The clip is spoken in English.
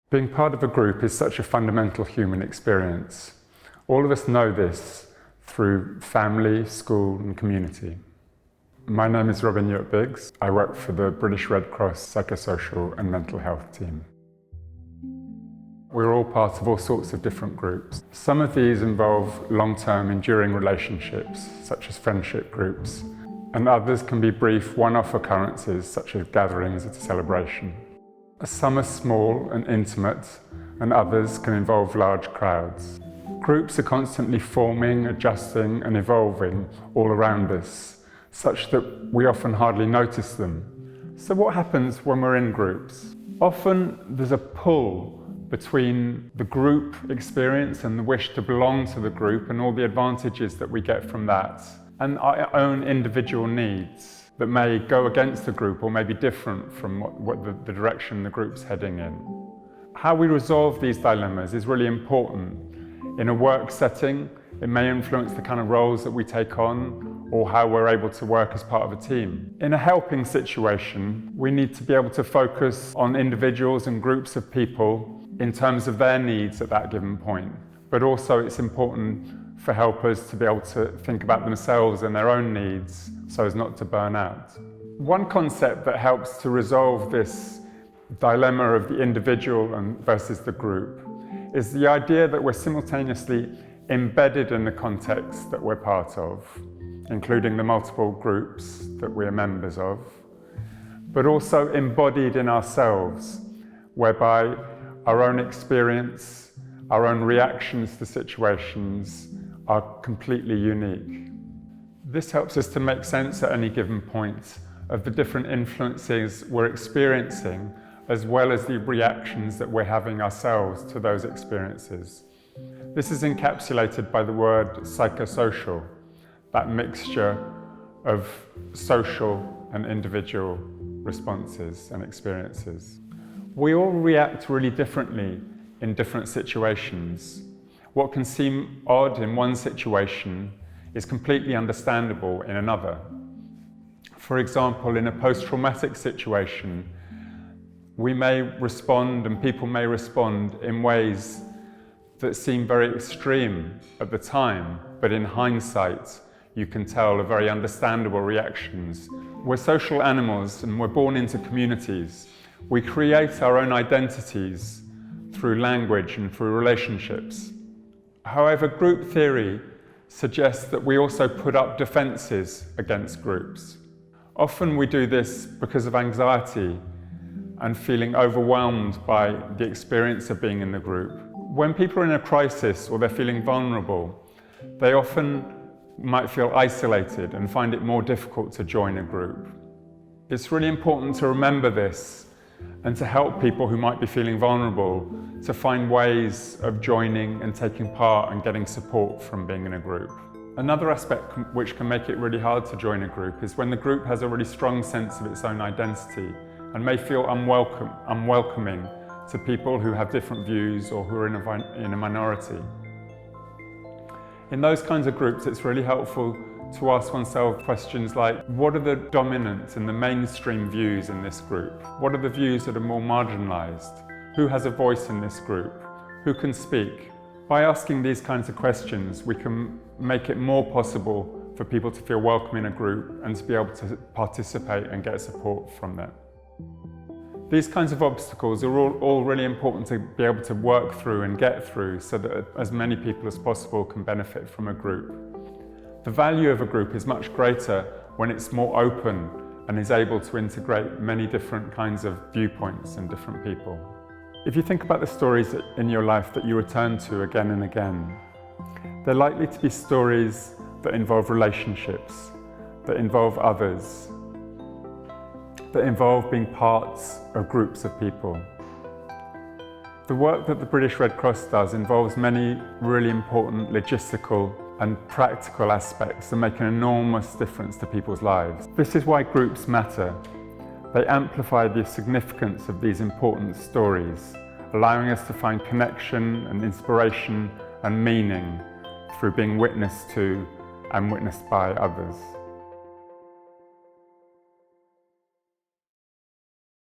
Being part of a group is such a fundamental human experience. All of us know this through family, school and community. My name is Robin Biggs. I work for the British Red Cross Psychosocial and Mental Health team. We're all part of all sorts of different groups. Some of these involve long-term enduring relationships, such as friendship groups, and others can be brief one-off occurrences, such as gatherings at a celebration. Some are small and intimate, and others can involve large crowds. Groups are constantly forming, adjusting and evolving all around us, such that we often hardly notice them. So what happens when we're in groups? Often there's a pull between the group experience and the wish to belong to the group and all the advantages that we get from that, and our own individual needs that may go against the group or may be different from what the direction the group's heading in. How we resolve these dilemmas is really important. In a work setting, it may influence the kind of roles that we take on or how we're able to work as part of a team. In a helping situation, we need to be able to focus on individuals and groups of people in terms of their needs at that given point. But also it's important for helpers to be able to think about themselves and their own needs so as not to burn out. One concept that helps to resolve this dilemma of the individual versus the group is the idea that we're simultaneously embedded in the context that we're part of, including the multiple groups that we're members of, but also embodied in ourselves, whereby our own experience, our own reactions to situations are completely unique. This helps us to make sense at any given point of the different influences we're experiencing, as well as the reactions that we're having ourselves to those experiences. This is encapsulated by the word psychosocial, that mixture of social and individual responses and experiences. We all react really differently in different situations. What can seem odd in one situation is completely understandable in another. For example, in a post-traumatic situation, we may respond and people may respond in ways that seem very extreme at the time, but in hindsight, you can tell are very understandable reactions. We're social animals and we're born into communities. We create our own identities through language and through relationships. However, group theory suggests that we also put up defenses against groups. Often we do this because of anxiety and feeling overwhelmed by the experience of being in the group. When people are in a crisis or they're feeling vulnerable, they often might feel isolated and find it more difficult to join a group. It's really important to remember this and to help people who might be feeling vulnerable to find ways of joining and taking part and getting support from being in a group. Another aspect which can make it really hard to join a group is when the group has a really strong sense of its own identity and may feel unwelcoming to people who have different views or who are in a minority. In those kinds of groups, it's really helpful to ask oneself questions like, what are the dominant and the mainstream views in this group? What are the views that are more marginalized? Who has a voice in this group? Who can speak? By asking these kinds of questions, we can make it more possible for people to feel welcome in a group and to be able to participate and get support from them. These kinds of obstacles are all really important to be able to work through and get through so that as many people as possible can benefit from a group. The value of a group is much greater when it's more open and is able to integrate many different kinds of viewpoints and different people. If you think about the stories in your life that you return to again and again, they're likely to be stories that involve relationships, that involve others, that involve being parts of groups of people. The work that the British Red Cross does involves many really important logistical and practical aspects that make an enormous difference to people's lives. This is why groups matter. They amplify the significance of these important stories, allowing us to find connection and inspiration and meaning through being witnessed to and witnessed by others.